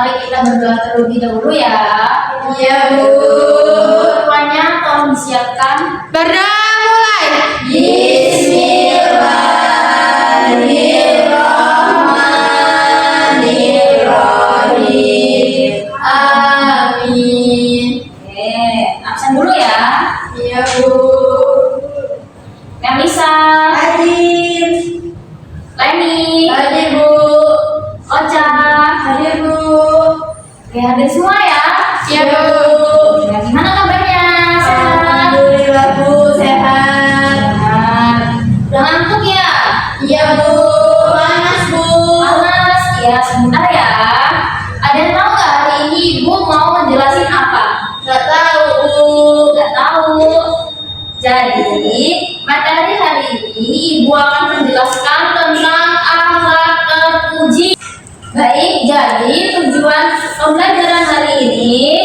mari kita berdoa terlebih dahulu ya. Iya, Bu. Semuanya tolong disiapkan. Berdoa mulai. Bismillahirrahmanirrahim. Amin. Oke, absen dulu ya. Iya, Bu. Melisa, Hadir. Leni, Hadir, Bu. Ocha, Hadir, Bu. oke, hadir semua ya. Iya, Bu. Ya, gimana kabarnya? Sehat? Alhamdulillah, Bu. Sehat. Udah ngantuk ya? Iya, Bu. Panas, Bu. Panas? Ya, sebentar ya. Ada yang tahu nggak hari ini Ibu mau ngejelasin apa? Nggak tahu, Bu. Nggak tahu. Jadi, materi hari ini Ibu akan menjelaskan tentang akhlak terpuji. Baik, jadi tujuan pembelajaran hari ini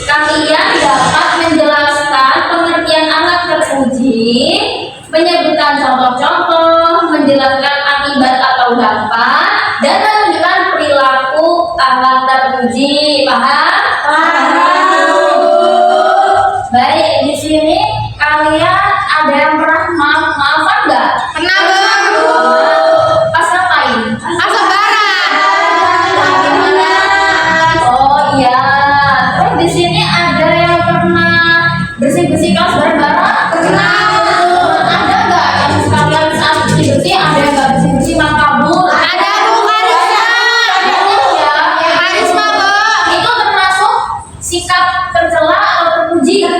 kalian dapat menjelaskan pengertian akhlak terpuji, menyebutkan contoh-contoh, menjelaskan akibat atau dampak, dan menunjukkan perilaku akhlak terpuji. Paham? Baik, di sini kalian ada yang pernah maaf-maafan nggak? Pernah, Bu. Pas ngapain? Pas lebaran. Oh iya. Terus di sini ada yang pernah bersih-bersih kelas bareng-bareng? Pernah. Ada nggak yang sekalian saat bersih-bersih ada yang nggak bersih-bersih malah kabur? Ada, Bu. Karisma. Ya. Karisma, Bu. Itu termasuk sikap tercela atau terpuji?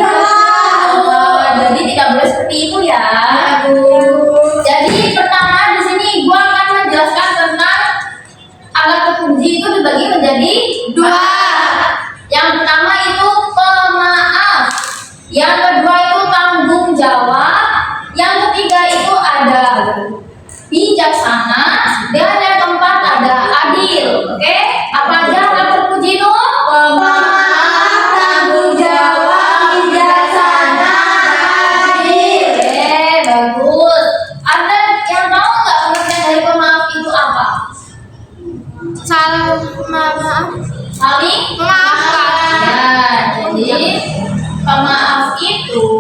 Jadi tidak boleh seperti itu ya. Jadi pertama di sini gua akan menjelaskan tentang alat terpuji itu dibagi menjadi dua. Yang pertama itu pemaaf, yang kedua itu tanggung jawab, yang ketiga itu ada bijaksana, dan yang keempat ada adil. Oke, apa aja alat terpuji itu? Pemaaf, tanggung jawab, bijaksana, adil. Oke, bagus. Ada yang tahu nggak pengertian dari pemaaf itu apa? Salah, maaf. Saling Memaafkan. Ya, jadi pemaaf itu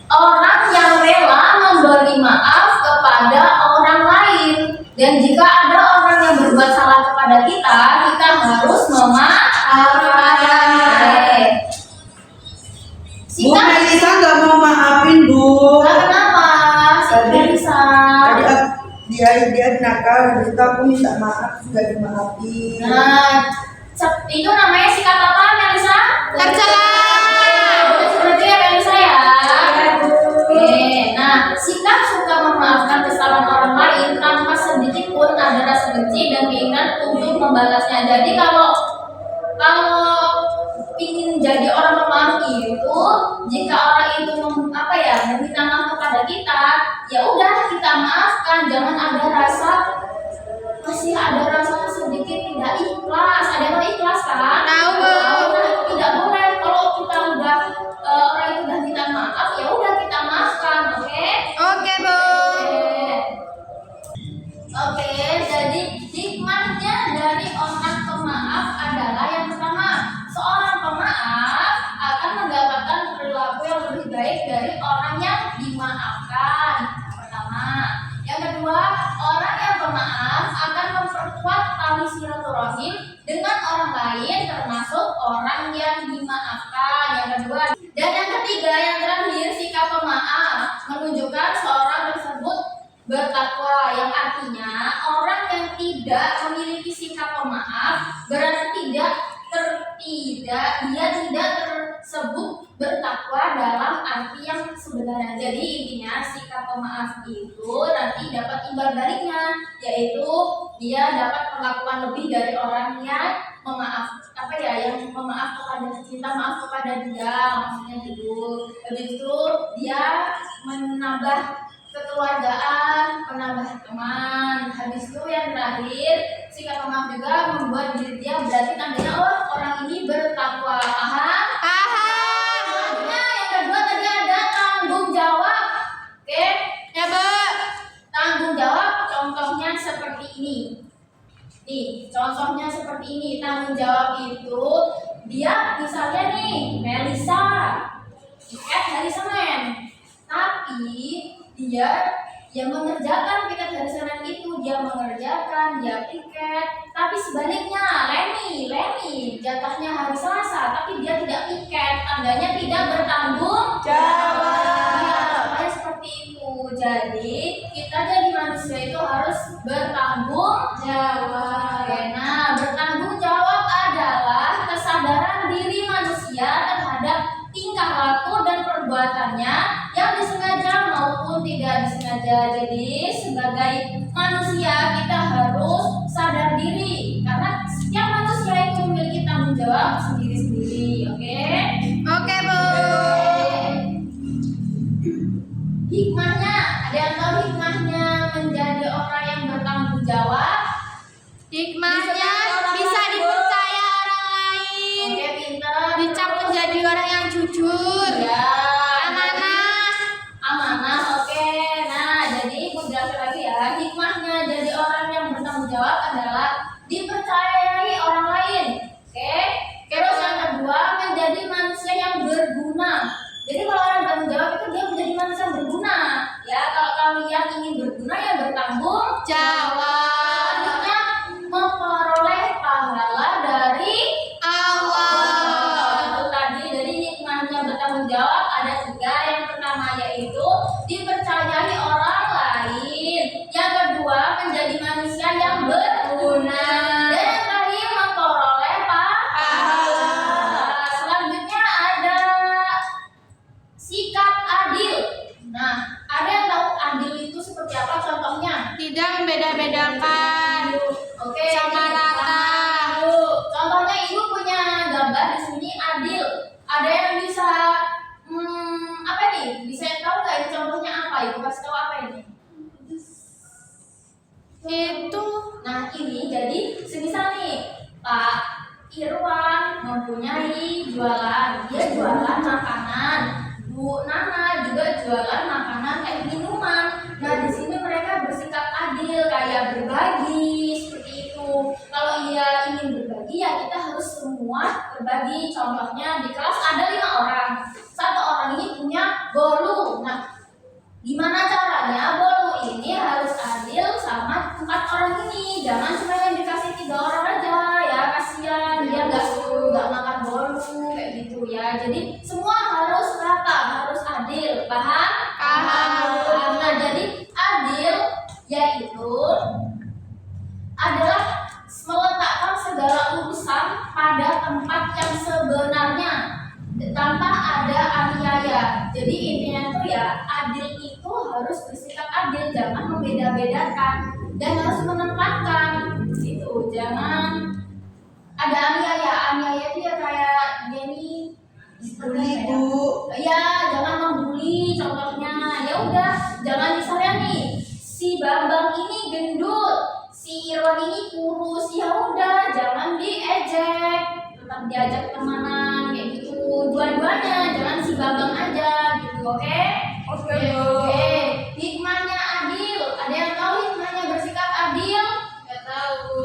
orang yang rela memberi maaf kepada orang lain, dan jika ada orang yang berbuat salah kepada kita, kita harus memaafkan. Bu Sikap Melisa nggak mau maafin, Bu. Nah, kenapa? Sikap bisa. Dia nakal, habis itu aku minta maaf nggak dimaafin. Nah, itu namanya sikap apa, Melisa? Tercela. Seperti ya, Melisa ya. Oke, nah sikap suka memaafkan kesalahan orang lain tanpa sedikit pun ada rasa benci dan keinginan untuk membalasnya. Jadi kalau ingin jadi orang pemaaf itu, jika orang itu meminta maaf kepada kita, ya udah kita maafkan, jangan ada rasa sedikit tidak ikhlas. Ada yang ikhlas kan? Tahu, Bu. Nah, tidak boleh kalau kita udah orang itu udah minta maaf, ya udah kita maafkan, oke? Oke, Bu. Oke, jadi hikmahnya dari orang pemaaf adalah yang pertama, seorang pemaaf akan mendapatkan perilaku yang lebih baik dari orang yang dimaafkan. Yang pertama, yang kedua, orang yang pemaaf akan memperkuat tali silaturahim dengan orang lain, termasuk orang yang dimaafkan. Yang kedua, dan yang ketiga, yang terakhir, sikap pemaaf menunjukkan seorang tersebut bertakwa, yang artinya orang yang tidak memiliki sikap pemaaf berarti dia tidak tersebut bertakwa dalam arti yang sebenarnya. Jadi intinya sikap pemaaf itu nanti dapat imbal baliknya, yaitu dia dapat perlakuan lebih dari orang yang yang memaaf minta maaf kepada dia, maksudnya gitu. Habis itu dia menambah kekeluargaan, menambah teman. Habis itu yang terakhir, sikap pemaaf juga membuat diri dia berarti tandanya orang ini bertakwa. Paham? Selanjutnya yang kedua tadi ada tanggung jawab. Oke? Ya, Bu. Tanggung jawab contohnya seperti ini. Nih, contohnya seperti seperti ini. Tanggung jawab itu dia misalnya nih Melisa, piket hari Senin, tapi dia yang mengerjakan piket hari Senin itu dia mengerjakan dia piket, tapi sebaliknya Leni jatahnya hari Selasa, tapi dia tidak piket, tandanya tidak bertanggung Jawab. Ya, supaya seperti itu. Jadi kita jadi manusia itu harus bertanggung jawab. Oke, nah bertanggung jawab adalah kesadaran diri manusia terhadap tingkah laku dan perbuatannya yang disengaja maupun tidak disengaja. Jadi sebagai manusia kita harus sadar diri karena setiap manusia itu memiliki tanggung jawab sendiri-sendiri. Oke? Oke, Bu. Hikmahnya, ada yang tahu hikmahnya menjadi orang yang bertanggung jawab? Hikmahnya bisa dipercaya orang lain. Oke, pintar. Dicap menjadi orang yang jujur. Ya, Amanah. amanah. Oke, nah jadi ibu jelaskan lagi ya. Hikmahnya jadi orang yang bertanggung jawab adalah dipercayai orang lain. Oke, terus yang kedua menjadi manusia yang berguna. Jadi kalau orang bertanggung jawab itu dia menjadi manusia yang berguna. Ya, kalau kalian ingin berguna ya bertanggung Jawab. Selanjutnya memperoleh pahala dari Allah. Itu tadi. Jadi hikmahnya bertanggung jawab ada 3. Yang pertama yaitu dipercayai orang lain. Yang kedua menjadi manusia yang berguna. Dan yang terakhir memperoleh pahala. Selanjutnya ada sikap adil. Nah, ada yang tahu adil itu seperti apa contohnya? Tidak membeda-bedakan. Oke, Sama rata. Contohnya ibu punya gambar di sini adil. Ada yang bisa apa nih? Bisa tahu nggak ini contohnya apa? Ibu kasih tahu apa ini? Itu Nah ini jadi semisal nih Pak Irwan mempunyai jualan, dia jualan makanan. Bu Nana juga jualan makanan kayak minuman. Nah di sini mereka bersikap adil kayak berbagi seperti itu. Kalau ia ingin berbagi ya kita harus semua berbagi. Contohnya di kelas ada 5 orang, 1 orang ini punya bolu. Nah gimana caranya bolu ini harus adil sama 4 orang ini. Jangan cuma yang dikasih 3 orang aja ya, kasihan dia nggak makan bolu kayak gitu ya. Jadi semua harus rata, harus adil. Paham? Paham. Nah jadi adil yaitu adalah meletakkan segala urusan pada tempat yang sebenarnya tanpa ada aniaya. Jadi intinya tuh ya adil itu harus bersikap adil, jangan membeda-bedakan dan harus menempatkan itu, jangan ada aniaya. Aniaya itu ya kayak dia nih Bully, Bu. ya jangan membuli. Contohnya ya udah jangan misalnya nih si Bambang ini gendut, si Irwan ini kurus, ya udah jangan diejek, tetap diajak temanan kayak gitu. Dua-duanya jangan si Bambang aja gitu. Oke? Oke, Bu. Oke. Hikmahnya adil. Ada yang tahu hikmahnya bersikap adil? nggak tahu.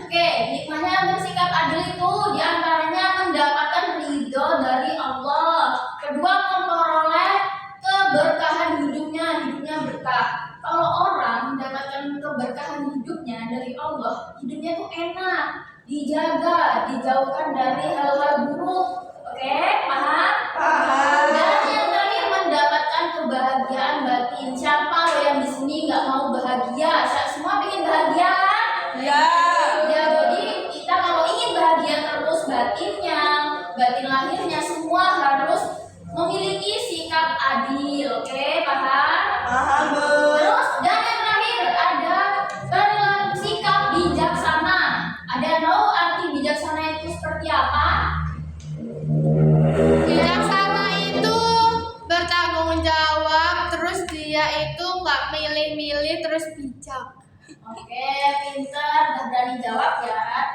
Oke, hikmahnya bersikap adil itu diantaranya mendapatkan ridho dari Allah. Kedua, memperoleh keberkahan hidupnya berkah. Kalau orang mendapatkan keberkahan hidupnya dari Allah, hidupnya tuh enak, dijaga, dijauhkan dari hal-hal buruk. Oke, paham? Paham. Dan yang terakhir mendapatkan kebahagiaan batin. Siapa yang di sini nggak mau bahagia? Semua pengen bahagia? Ya. Ya, jadi kita kalau ingin bahagia terus batinnya, batin lahirnya semua harus memiliki sikap adil. Oke, paham? Paham, Bu. Terus dan yang terakhir ada bersikap bijaksana. Ada yang tahu arti bijaksana itu seperti apa? Bijaksana itu bertanggung jawab, terus dia itu nggak milih-milih, terus bijak. Oke, pintar, udah berani jawab ya.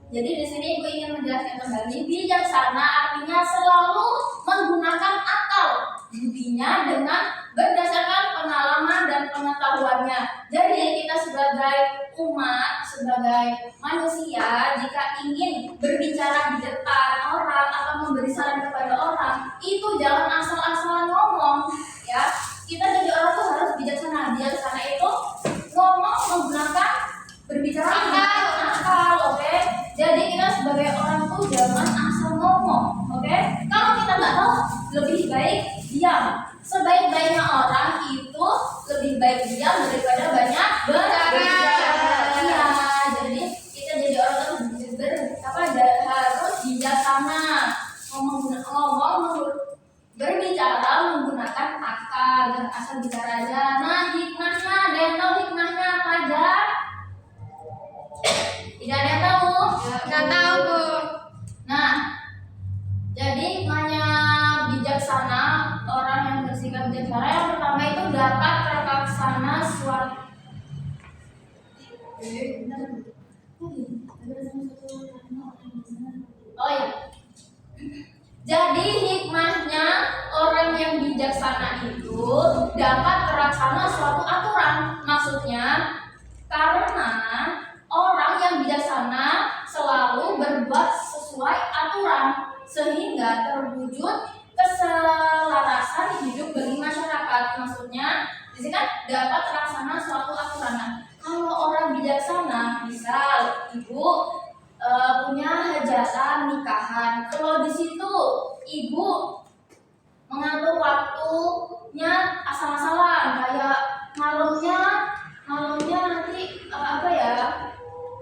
Jadi di sini ibu ingin menjelaskan kembali bijaksana artinya selalu menggunakan akal budinya dengan berdasarkan pengalaman dan pengetahuannya. Jadi kita sebagai umat, sebagai manusia, jika ingin berbicara di depan orang atau memberi saran kepada orang, itu jangan asal-asalan ngomong, ya. Kita jadi orang tuh harus bijaksana. Bijaksana itu ngomong menggunakan berbicara menggunakan akal, oke? Jadi kita sebagai orang tuh jangan asal ngomong, oke? Kalau kita nggak tahu, lebih baik diam. Sebaik-baiknya orang itu lebih baik diam daripada banyak berbicara. Iya, jadi kita jadi orang tuh harus bijaksana, berbicara menggunakan akal dan asal bicara aja. Nah, hikmahnya, ada yang tahu hikmahnya apa aja? Tidak ada yang tahu? Nggak tahu, Bu. Nah, jadi hikmahnya bijaksana, orang yang bersikap bijaksana yang pertama itu dapat terlaksana suatu. Oh ya. Jadi hikmahnya orang yang bijaksana itu dapat terlaksana suatu aturan. Maksudnya karena orang yang bijaksana selalu berbuat sesuai aturan sehingga terwujud keselarasan hidup bagi masyarakat. Maksudnya di sini kan dapat terlaksana suatu aturan. Nah, kalau orang bijaksana, misal ibu punya hajatan nikahan, kalau di situ ibu mengatur waktunya asal-asalan, kayak malamnya nanti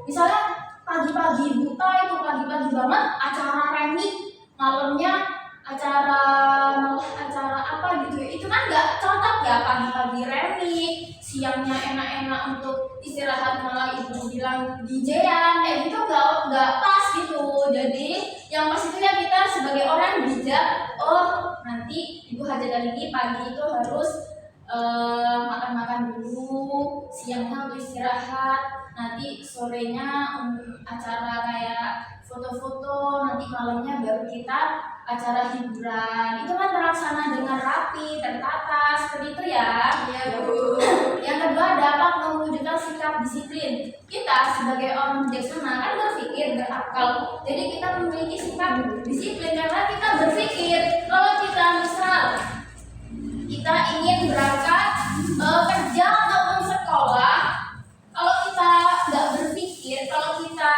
misalnya pagi-pagi buta itu pagi-pagi banget acara remik, malamnya acara apa gitu ya, itu kan nggak cocok ya. Pagi-pagi remik, siangnya enak-enak untuk istirahat malah ibu bilang DJ-an, kayak gitu nggak pas gitu. Jadi yang pas itu ya kita sebagai orang bijak, oh nanti ibu hajatan ini pagi itu harus makan-makan dulu, siangnya untuk istirahat, nanti sorenya acara kayak foto-foto, nanti malamnya baru kita acara hiburan. Itu kan terlaksana dengan rapi, tertata, seperti itu ya. Iya, Bu. Yang kedua dapat mewujudkan sikap disiplin. Kita sebagai orang bijaksana kan berpikir, berakal. Jadi kita memiliki sikap disiplin karena kita berpikir kalau kita misal kita ingin berangkat kerja ataupun sekolah, kalau kita nggak berpikir, kalau kita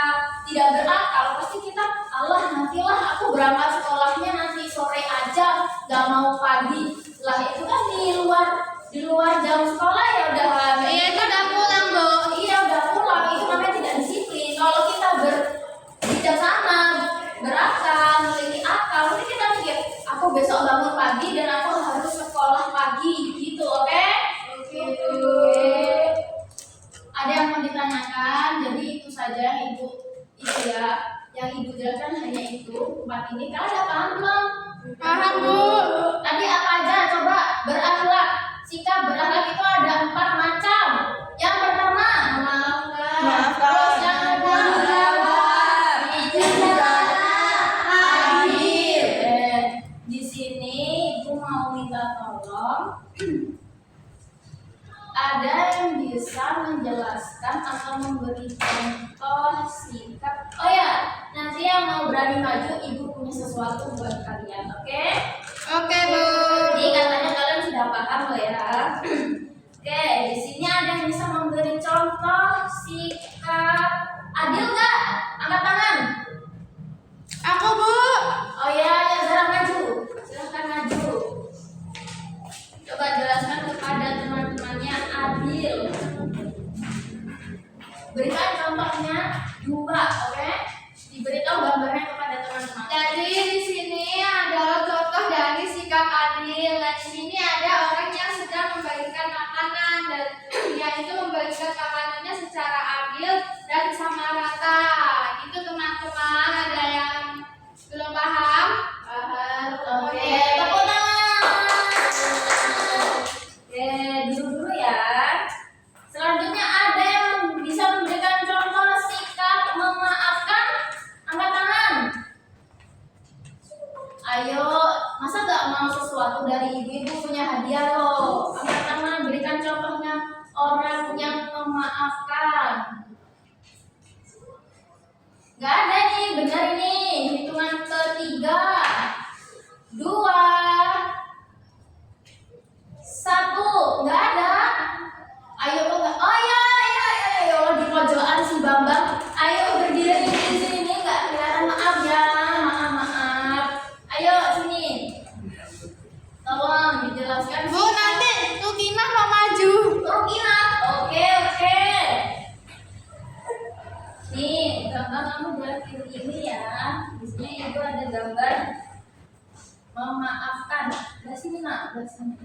tidak berakal, pasti kita nantilah aku berangkat sekolahnya nanti sore aja, nggak mau pagi. Lah itu kan di luar jam sekolah ya udah. Iya, itu udah pulang, Bu. Iya udah pulang, itu namanya tidak disiplin. Kalau kita bijaksana, berakal, memiliki akal, nanti kita mikir, aku besok bangun pagi dan aku harus sekolah pagi, gitu, oke? Oke. Ada yang mau ditanyakan? Jadi itu saja ibu itu ya, yang ibu jelaskan hanya itu 4 ini. Kalian udah paham belum? Paham, Bu. Tadi apa aja? Coba berakhlak. Sikap berakhlak itu ada 4 macam. Yang pertama, Maafkan. terus yang kedua, bijaksana, adil. Di sini ibu mau minta tolong. Ada yang bisa menjelaskan atau memberi contoh sikap? Oh ya, nanti yang mau berani maju, ibu punya sesuatu buat kalian, oke? Oke, Bu. Jadi katanya kalian sudah paham loh ya. Oke, di sini ada yang bisa memberi contoh sikap adil nggak? Angkat tangan. Aku, Bu. Oh ya, yang jarang maju, silahkan maju. Coba jelaskan kepada teman-temannya adil. Berikan contohnya 2, oke? Diberitahu gambarnya kepada teman-teman. Jadi di sini adalah contoh dari sikap adil. Nah, di sini ada orang yang sedang membagikan makanan dan dia itu membagikan makanannya secara adil dan sama rata. Itu teman-teman, ada yang belum paham? Paham. Oke, tepuk tangan. Oke, dulu ya. Selanjutnya ada yang bisa memberikan contoh sikap memaafkan? Angkat tangan. Ayo, masa gak mau sesuatu dari ibu? Ibu punya hadiah loh. maafkan. Gak ada nih, benar ini. Hitungan ketiga. 2, 1, nggak ada. Ayo kok nggak? Oh ya, ayo di pojokan si Bambang. Ayo berdiri di sini nggak kelihatan, maaf ya, maaf. Ayo sini. Tolong dijelaskan. Bu, nanti Tukina mau maju. Rukina, oke. Nih, gambar kamu buat ini ya. Di sini itu ada gambar memaafkan. Belah sini nak, belah sini.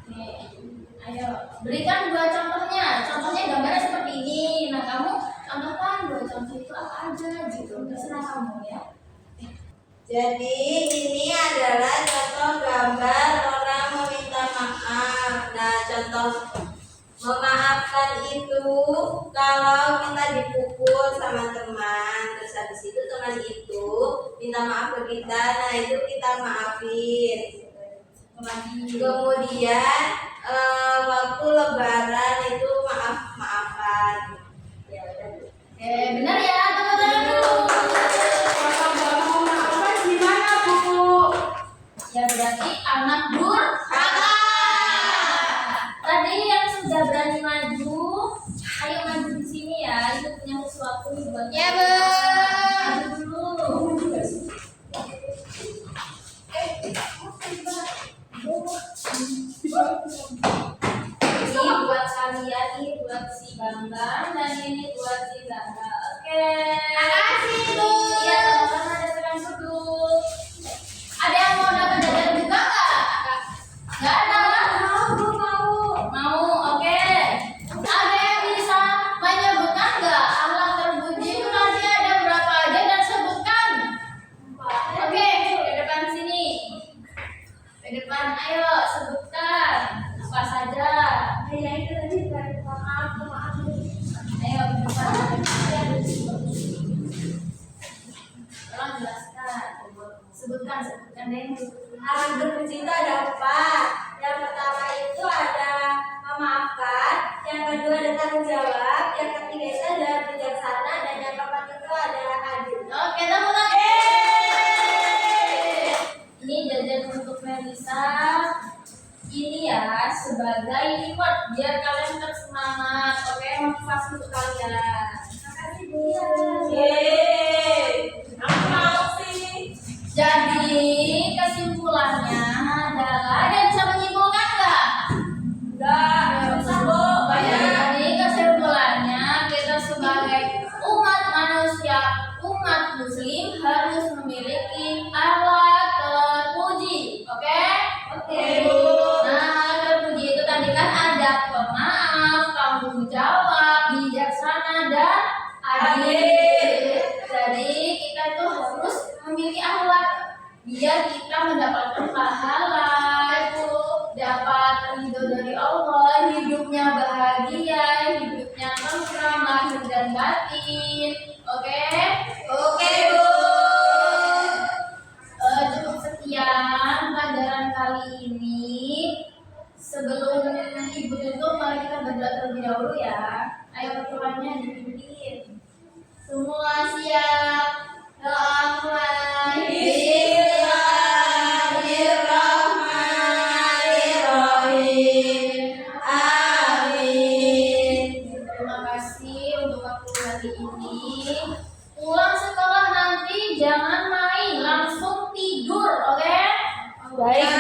Nih, ayo berikan 2 contohnya. Contohnya gambarnya seperti ini. Nah, kamu contohkan 2 contoh itu apa aja gitu. Terserah kamu ya. Jadi ini adalah contoh gambar orang meminta maaf. Nah, contoh memaafkan itu kalau kita dipukul sama teman, terus habis itu teman itu minta maaf ke kita, nah itu kita maafin. Kemudian waktu lebaran itu maafan. Ya udah. Benar ya, tepuk tangan dulu. Maafkan gimana, Bu? Ya berarti anak durhaka. Tadi yang sudah berani maju, ayo maju di sini ya. Itu punya sesuatu buat Ya, kalian. Bu. Maju dulu. Ini buat kalian, ini buat si Bambang, dan ini buat si Zahra. Oke. Makasih, Bu. Iya, sama-sama, ada duduk. Ada yang mau dapat jajan juga nggak? Nggak ada. Mau, oke. Ada yang bisa menyebutkan nggak akhlak terpuji itu nanti ada berapa aja dan sebutkan. Oke, ke depan sini. Ke depan, ayo sebutkan apa saja. Itu tadi maaf. Ayo ke depan. Tolong jelaskan. Sebutkan deh. Akhlak terpuji itu ada 4. Yang pertama itu ada memaafkan, yang kedua ada tanggung jawab, yang ketiga itu adalah bijaksana, dan yang keempat itu adalah adil. Oke, tepuk tangan. Ini jajan untuk Melisa. Ini ya sebagai reward biar kalian tetap semangat. Oke, motivasi untuk kalian. Makasih, Bu. Aku mau sih. Jadi kesimpulannya adalah ada yang bisa menyimpulkan nggak? Nggak bisa, Bu. Jadi kesimpulannya kita sebagai umat manusia, umat muslim harus memiliki akhlak terpuji. Oke? Oke. Nah, terpuji itu tadi kan ada pemaaf, tanggung jawab, bijaksana, dan adil. Jadi kita itu harus memiliki akhlak biar kita mendapatkan pahala, dapat ridho dari Allah, hidupnya bahagia, hidupnya tentram lahir dan batin. Oke? Oke, Bu. Cukup sekian pelajaran kali ini. Sebelum ibu tutup, mari kita berdoa terlebih dahulu ya. Ayo berdoanya dipimpin. Semua siap. Doa mulai. Bismillahirrahmanirrahim. Amin. Terima kasih untuk waktu hari ini. Pulang sekolah nanti jangan main, langsung tidur, oke? Baik,